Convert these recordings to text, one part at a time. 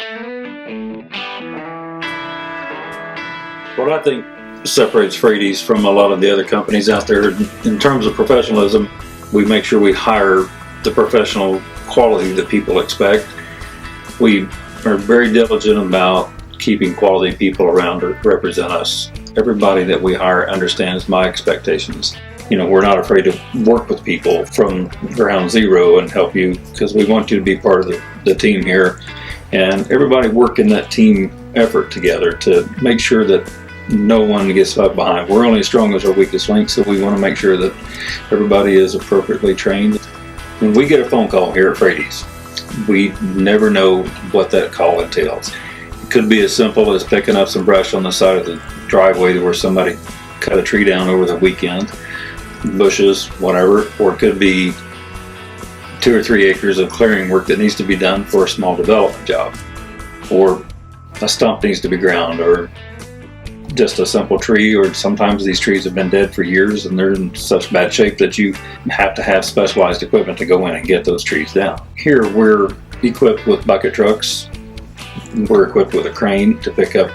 What I think separates Frady's from a lot of the other companies out there in terms of professionalism, we make sure we hire the professional quality that people expect. We are very diligent about keeping quality people around to represent us. Everybody that we hire understands my expectations. You know, we're not afraid to work with people from ground zero and help you, because we want you to be part of the team here, and everybody work in that team effort together to make sure that no one gets left behind. We're only as strong as our weakest link, so we want to make sure that everybody is appropriately trained. When we get a phone call here at Frady's, we never know what that call entails. It could be as simple as picking up some brush on the side of the driveway where somebody cut a tree down over the weekend, bushes, whatever, or it could be 2 or 3 acres of clearing work that needs to be done for a small development job, or a stump needs to be ground, or just a simple tree, or sometimes these trees have been dead for years and they're in such bad shape that you have to have specialized equipment to go in and get those trees down. Here we're equipped with bucket trucks, we're equipped with a crane to pick up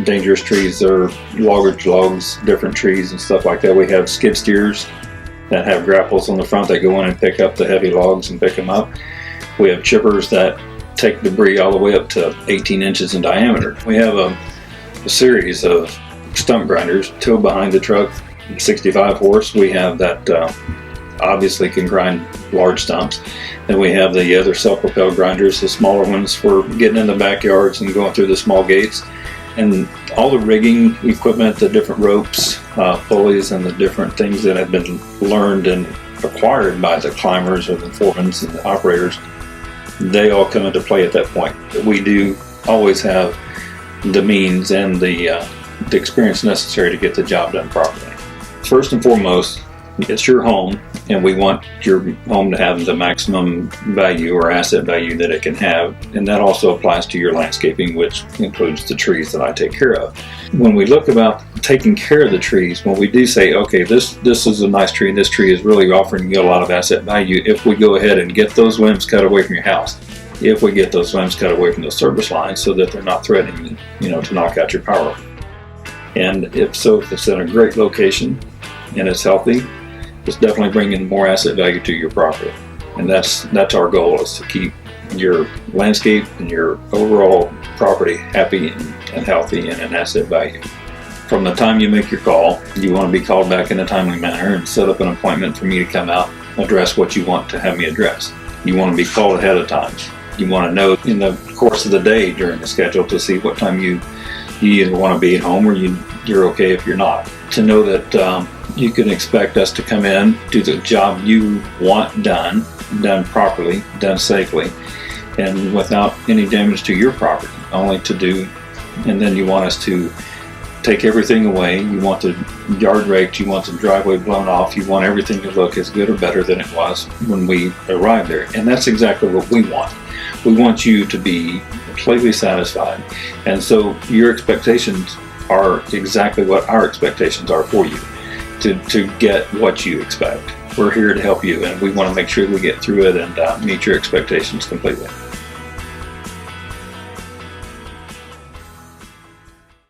dangerous trees or logs, different trees and stuff like that. We have skid steers that have grapples on the front that go in and pick up the heavy logs and pick them up. We have chippers that take debris all the way up to 18 inches in diameter. We have a series of stump grinders, 2 behind the truck, 65 horse. We have that obviously can grind large stumps. Then we have the other self-propelled grinders, the smaller ones for getting in the backyards and going through the small gates. And all the rigging equipment, the different ropes, pulleys, and the different things that have been learned and acquired by the climbers or the foremen and the operators, they all come into play at that point. We do always have the means and the experience necessary to get the job done properly. First and foremost, it's your home, and we want your home to have the maximum value or asset value that it can have, and that also applies to your landscaping, which includes the trees that I take care of. When we look about taking care of the trees, when we do say, okay, this is a nice tree and this tree is really offering you a lot of asset value, if we go ahead and get those limbs cut away from your house, if we get those limbs cut away from the service lines so that they're not threatening, to knock out your power. And if it's in a great location and it's healthy, it's definitely bringing more asset value to your property. And that's our goal, is to keep your landscape and your overall property happy and healthy and an asset value. From the time you make your call, you want to be called back in a timely manner and set up an appointment for me to come out, address what you want to have me address. You want to be called ahead of time. You want to know in the course of the day during the schedule to see what time you either want to be at home or you're okay if you're not. To know that you can expect us to come in, do the job you want done properly, done safely, and without any damage to your property, only to do, and then you want us to take everything away. You want the yard raked, you want the driveway blown off, you want everything to look as good or better than it was when we arrived there. And that's exactly what we want. We want you to be completely satisfied. And so your expectations are exactly what our expectations are for you, to get what you expect. We're here to help you, and we want to make sure we get through it and meet your expectations completely.